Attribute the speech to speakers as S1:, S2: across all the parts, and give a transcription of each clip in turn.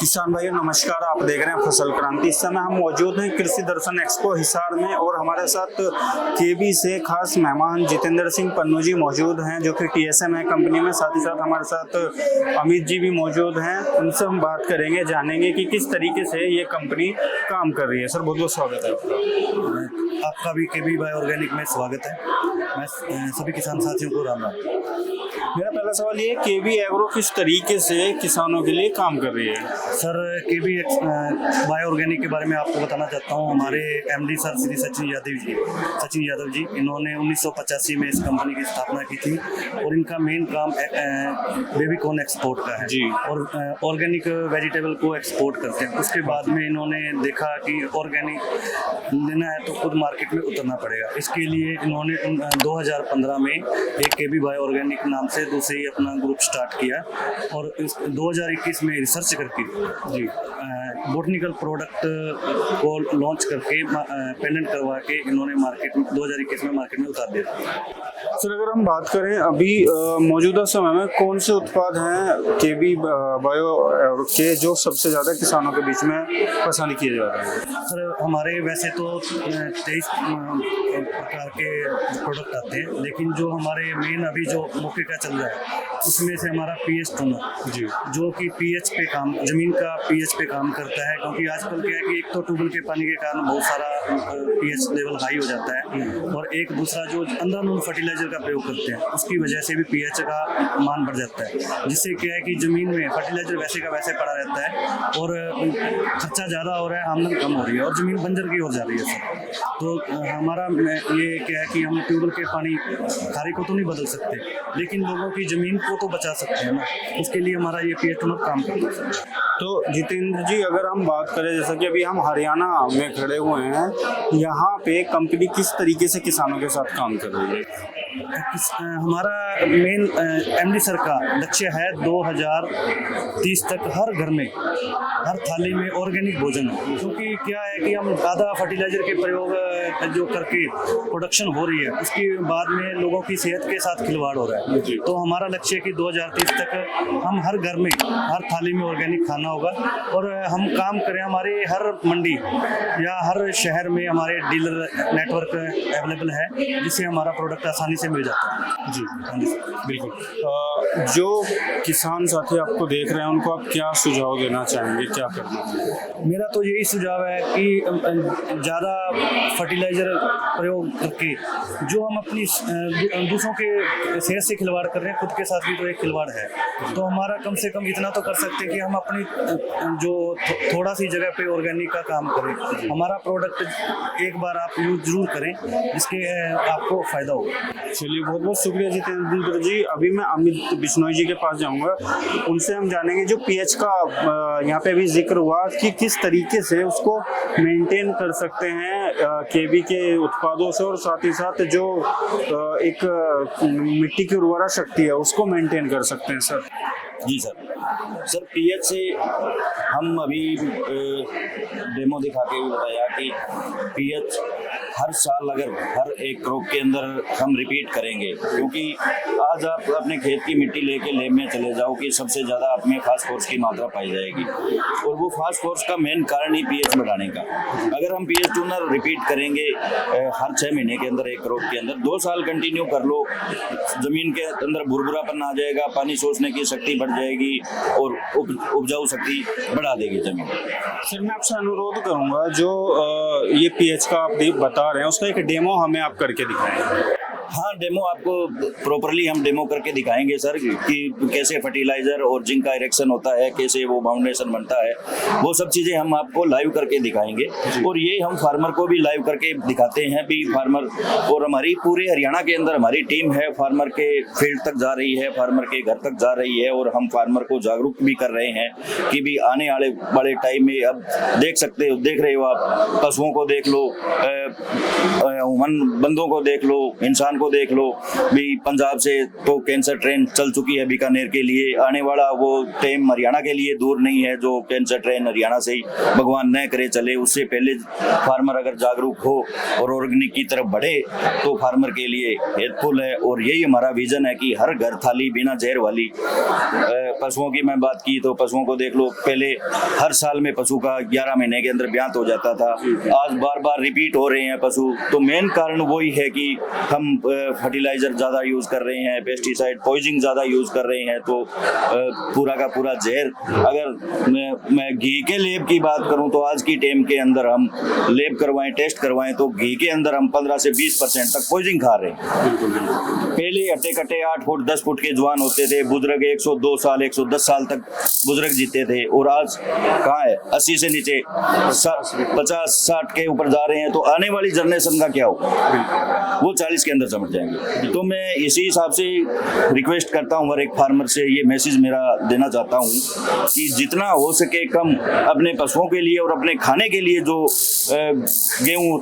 S1: किसान भाइयों नमस्कार। आप देख रहे हैं फसल क्रांति। इस समय हम मौजूद हैं कृषि दर्शन एक्सपो हिसार में और हमारे साथ केबी से खास मेहमान जितेंद्र सिंह पन्नू जी मौजूद हैं जो कि टीएसएम है कंपनी में। साथ ही साथ हमारे साथ अमित जी भी मौजूद हैं। उनसे हम बात करेंगे, जानेंगे कि किस तरीके से ये कंपनी काम कर रही है। सर बहुत बहुत स्वागत है
S2: आपका भी केबी बाय ऑर्गेनिक में स्वागत है। मैं सभी किसान साथियों को राम राम।
S1: मेरा पहला सवाल ये है, केबी एग्रो किस तरीके से किसानों के लिए काम कर रही है?
S2: सर केबी बाय ऑर्गेनिक के बारे में आपको बताना चाहता हूँ। हमारे एमडी सर श्री सचिन यादव जी इन्होंने 1985 में इस कंपनी की स्थापना की थी और इनका मेन काम बेबीकॉर्न एक्सपोर्ट का है जी। और ऑर्गेनिक वेजिटेबल को एक्सपोर्ट करते हैं। उसके बाद में इन्होंने देखा कि ऑर्गेनिक लेना है तो खुद मार्केट में उतरना पड़ेगा। इसके लिए इन्होंने 2015 में एक केबी बाय ऑर्गेनिक नाम से दूसरी अपना ग्रुप स्टार्ट किया और 2021 में रिसर्च करके जी बोटनिकल प्रोडक्ट को लॉन्च करके पेटेंट करवा के इन्होंने मार्केट में 2021 में मार्केट में उतार दिया।
S1: सर अगर हम बात करें अभी मौजूदा समय में कौन से उत्पाद हैं केबी बायो के जो सबसे ज़्यादा किसानों के बीच में पसंद किए जा रहे हैं?
S2: सर हमारे वैसे तो 23 प्रकार के प्रोडक्ट आते हैं, लेकिन जो हमारे मेन अभी जो मौके का चल रहा है उसमें से हमारा पीएच टोनर जी जो कि पीएच पे काम जमीन का पीएच पे काम करता है। क्योंकि आजकल क्या है कि एक तो ट्यूबवेल के पानी के कारण बहुत सारा पीएच लेवल हाई हो जाता है और एक दूसरा जो अंधाधुंध फर्टिलाइजर का प्रयोग करते हैं उसकी वजह से भी पीएच का मान बढ़ जाता है, जिससे क्या है कि जमीन में फर्टिलाइजर वैसे का वैसे पड़ा रहता है और खर्चा ज़्यादा हो रहा है, आमदन कम हो रही है और जमीन बंजर की हो जा रही है सर। तो हमारा ये क्या है कि हम ट्यूबवेल के पानी खारे को तो नहीं बदल सकते, लेकिन लोगों की जमीन को तो बचा सकते हैं ना। उसके लिए हमारा ये पीएच टोनर काम करता है।
S1: तो जितेंद्र जी अगर हम बात करें, जैसा कि अभी हम हरियाणा में खड़े हुए हैं, यहाँ पे कंपनी किस तरीके से किसानों के साथ काम कर रही है?
S2: हमारा मेन एमडी सर का लक्ष्य है 2030 तक हर घर में हर थाली में ऑर्गेनिक भोजन है। क्योंकि क्या है कि हम ज़्यादा फर्टिलाइजर के प्रयोग जो करके प्रोडक्शन हो रही है उसके बाद में लोगों की सेहत के साथ खिलवाड़ हो रहा है। तो हमारा लक्ष्य है कि 2030 तक हम हर घर में हर थाली में ऑर्गेनिक खाना होगा और हम काम करें। हमारे हर मंडी या हर शहर में हमारे डीलर नेटवर्क अवेलेबल है, जिससे हमारा प्रोडक्ट आसानी से मिल जाता है जी।
S1: बिल्कुल। जो किसान साथी आपको देख रहे हैं उनको आप क्या सुझाव देना चाहेंगे, क्या करना चाहिए?
S2: मेरा तो यही सुझाव है कि ज़्यादा फर्टिलाइजर प्रयोग करके जो हम अपनी दूसरों के सेहत से खिलवाड़ कर रहे हैं, खुद के साथ भी तो एक खिलवाड़ है। तो हमारा कम से कम इतना तो कर सकते हैं कि हम अपनी जो थोड़ा सी जगह पे ऑर्गेनिक का काम करें। हमारा प्रोडक्ट एक बार आप यूज जरूर करें, जिसके आपको फ़ायदा होगा।
S1: चलिए बहुत बहुत शुक्रिया जितेंद्र जी। अभी मैं अमित बिश्नोई जी के पास जाऊंगा, उनसे हम जानेंगे जो पीएच का यहाँ पे भी जिक्र हुआ कि किस तरीके से उसको मेंटेन कर सकते हैं केबी के उत्पादों से, और साथ ही साथ जो एक मिट्टी की उर्वरा शक्ति है उसको मेंटेन कर सकते हैं। सर
S3: जी सर पीएच से हम अभी डेमो दिखा के भी बताया कि पीएच हर साल अगर हर एक क्रॉप के अंदर हम रिपीट करेंगे, क्योंकि आज आप अपने खेत की मिट्टी लेके लैब में चले जाओ कि सबसे ज़्यादा आप में फास्फोरस की मात्रा पाई जाएगी और वो फास्फोरस का मेन कारण ही पीएच बढ़ाने का। अगर हम पीएच टूनर रिपीट करेंगे हर 6 महीने के अंदर एक क्रॉप के अंदर 2 साल कंटिन्यू कर लो, ज़मीन के अंदर भुरभुरापन आ जाएगा, पानी सोखने की शक्ति बढ़ जाएगी और उपजाऊ शक्ति बढ़ा देगी जमीन।
S1: सर मैं आपसे अनुरोध करूंगा जो ये पीएच का आप बता रहे हैं उसका एक डेमो हमें आप करके दिखाएं।
S3: हाँ, डेमो आपको प्रॉपरली हम डेमो करके दिखाएंगे सर कि कैसे फर्टिलाइजर और जिंक का इरेक्शन होता है, कैसे वो फाउंडेशन बनता है, वो सब चीज़ें हम आपको लाइव करके दिखाएंगे। और ये हम फार्मर को भी लाइव करके दिखाते हैं भी फार्मर, और हमारी पूरे हरियाणा के अंदर हमारी टीम है, फार्मर के फील्ड तक जा रही है, फार्मर के घर तक जा रही है और हम फार्मर को जागरूक भी कर रहे हैं कि भी आने वाले टाइम में अब देख रहे हो आप, पशुओं को देख लो, ह्यूमन बंदों को देख लो, इंसान को देख लो भी, पंजाब से तो कैंसर ट्रेन चल चुकी है बीकानेर के लिए, आने वाला वो टाइम हरियाणा के लिए दूर नहीं है जो कैंसर ट्रेन हरियाणा से ही भगवान न करे चले। उससे पहले फार्मर अगर जागरूक हो और ऑर्गेनिक की तरफ बढ़े तो फार्मर के लिए हेल्पफुल है। और यही हमारा विजन है कि हर घर थाली बिना जहर वाली। पशुओं की मैं बात की तो पशुओं को देख लो, पहले हर साल में पशु का 11 महीने के अंदर ब्यात हो जाता था, आज बार बार रिपीट हो रहे हैं पशु। तो मेन कारण वही है कि हम फर्टिलाइजर ज़्यादा यूज़ कर रहे हैं, पेस्टिसाइड पॉइजनिंग ज़्यादा यूज़ कर रहे हैं। तो पूरा का पूरा जहर, अगर मैं घी के लेप की बात करूं तो आज की टाइम के अंदर हम लेप करवाएं, टेस्ट करवाएं तो घी के अंदर हम 15 से 20% तक पॉइजनिंग खा रहे हैं। पहले हट्टे कट्टे 8 फुट 10 फुट के जवान होते थे, बुजुर्ग 102 साल 110 साल तक बुजुर्ग जीते थे, और आज कहाँ है 80 से नीचे 50-60 के ऊपर जा रहे हैं। तो आने वाली जनरेशन का क्या हो, वो 40 के अंदर समझ जाएंगे। तो मैं इसी हिसाब से रिक्वेस्ट करता हूँ हर एक फार्मर से, ये मैसेज मेरा देना चाहता हूँ कि जितना हो सके कम अपने पशुओं के लिए और अपने खाने के लिए जो गेहूँ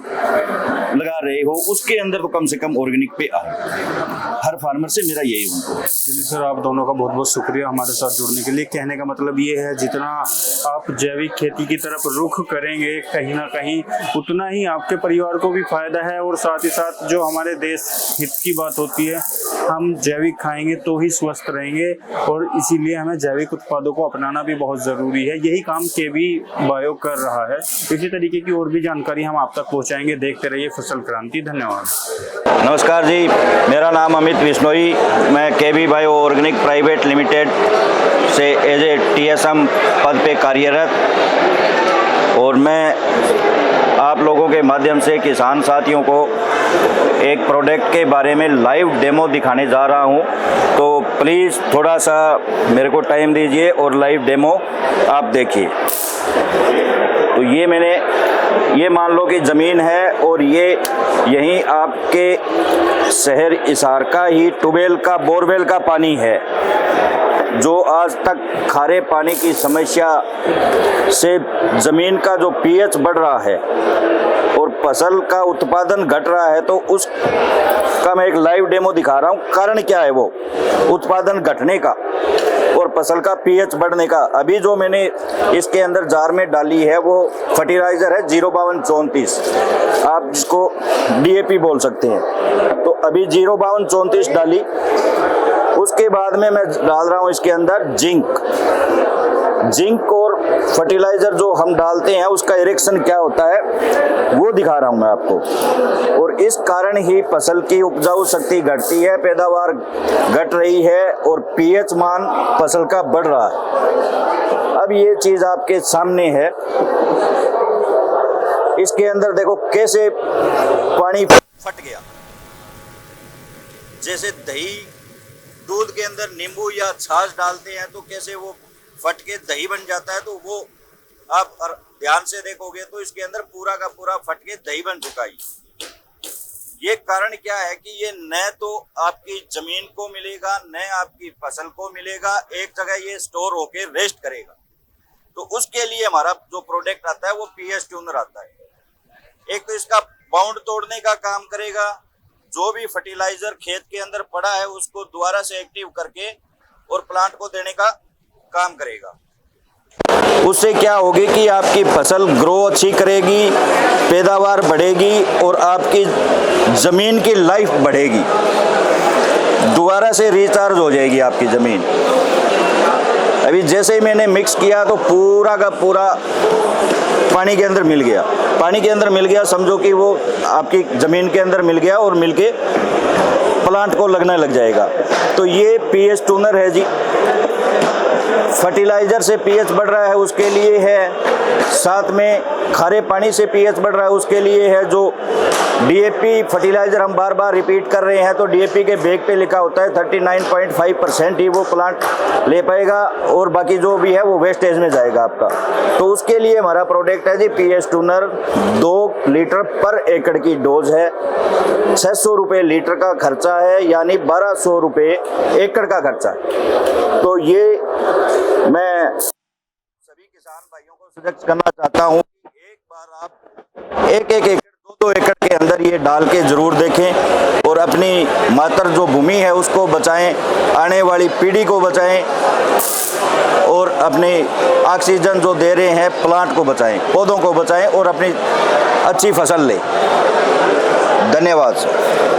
S3: लगा रहे हो उसके अंदर तो कम से कम ऑर्गेनिक पे आए। हर फार्मर से मेरा यही है।
S1: सर आप दोनों का बहुत बहुत शुक्रिया हमारे साथ जुड़ने के लिए। कहने का मतलब ये है जितना आप जैविक खेती की तरफ रुख करेंगे कहीं ना कहीं उतना ही आपके परिवार को भी फायदा है, और साथ ही साथ जो हमारे देश हित की बात होती है, हम जैविक खाएंगे तो ही स्वस्थ रहेंगे, और इसीलिए हमें जैविक उत्पादों को अपनाना भी बहुत ज़रूरी है। यही काम केबी बायो कर रहा है। इसी तरीके की और भी जानकारी हम आप तक पहुँचाएंगे। देखते रहिए फसल क्रांति। धन्यवाद।
S3: नमस्कार जी, मेरा नाम अमित बिश्नोई, मैं केबी बायो ऑर्गेनिक प्राइवेट लिमिटेड से एज ए TSM पद पे कार्यरत, और मैं आप लोगों के माध्यम से किसान साथियों को एक प्रोडक्ट के बारे में लाइव डेमो दिखाने जा रहा हूं। तो प्लीज़ थोड़ा सा मेरे को टाइम दीजिए और लाइव डेमो आप देखिए। तो ये मान लो कि ज़मीन है, और ये यहीं आपके शहर हिसार का ही ट्यूबवेल का बोरवेल का पानी है, जो आज तक खारे पानी की समस्या से ज़मीन का जो pH बढ़ रहा है और फसल का उत्पादन घट रहा है। तो उसका मैं एक लाइव डेमो दिखा रहा हूँ। कारण क्या है वो उत्पादन घटने का और फसल का pH बढ़ने का। अभी जो मैंने इसके अंदर जार में डाली है वो फर्टिलाइज़र है 05234, आप जिसको DAP बोल सकते हैं। तो अभी 05234 डाली, उसके बाद में मैं डाल रहा हूँ इसके अंदर जिंक और फर्टिलाइज़र जो हम डालते हैं उसका इरेक्शन क्या होता है वो दिखा रहा हूँ मैं आपको। और इस कारण ही फसल की उपजाऊ शक्ति घटती है, पैदावार घट रही है और pH मान फसल का बढ़ रहा है। अब ये चीज़ आपके सामने है, इसके अंदर देखो कैसे पानी फट गया। जैसे दही दूध के अंदर नींबू या छाछ डालते हैं तो कैसे वो फट के दही बन जाता है, तो वो आप ध्यान से देखोगे तो इसके अंदर पूरा का पूरा फट के दही बन चुका है। ये कारण क्या है कि ये न तो आपकी जमीन को मिलेगा न आपकी फसल को मिलेगा, एक जगह ये स्टोर होके रेस्ट करेगा। तो उसके लिए हमारा जो प्रोडक्ट आता है वो pH ट्यूनर आता है। एक तो इसका बाउंड तोड़ने का काम करेगा, जो भी फर्टिलाइजर खेत के अंदर पड़ा है उसको दोबारा से एक्टिव करके और प्लांट को देने का काम करेगा। उससे क्या होगी कि आपकी फसल ग्रो अच्छी करेगी, पैदावार बढ़ेगी और आपकी ज़मीन की लाइफ बढ़ेगी, दोबारा से रिचार्ज हो जाएगी आपकी ज़मीन। अभी जैसे ही मैंने मिक्स किया तो पूरा का पूरा पानी के अंदर मिल गया। पानी के अंदर मिल गया समझो कि वो आपकी ज़मीन के अंदर मिल गया और मिलके प्लांट को लगने लग जाएगा। तो ये pH ट्यूनर है जी। फर्टिलाइज़र से pH बढ़ रहा है उसके लिए है, साथ में खारे पानी से pH बढ़ रहा है उसके लिए है। जो DAP फर्टिलाइज़र हम बार बार रिपीट कर रहे हैं तो DAP के बैग पे लिखा होता है 39.5% ही वो प्लांट ले पाएगा और बाकी जो भी है वो वेस्टेज में जाएगा आपका। तो उसके लिए हमारा प्रोडक्ट है जी pH ट्यूनर। 2 लीटर पर एकड़ की डोज है, 600 रुपये लीटर का खर्चा है, यानी 1200 रुपये एकड़ का खर्चा है। तो ये मैं सभी किसान भाइयों को सजेस्ट करना चाहता हूँ कि एक बार आप एक एकड़ 2 2-2 एकड़ के अंदर ये डाल के ज़रूर देखें और अपनी मातर जो भूमि है उसको बचाएं, आने वाली पीढ़ी को बचाएं और अपने ऑक्सीजन जो दे रहे हैं प्लांट को बचाएं, पौधों को बचाएं और अपनी अच्छी फसल लें। धन्यवाद सर।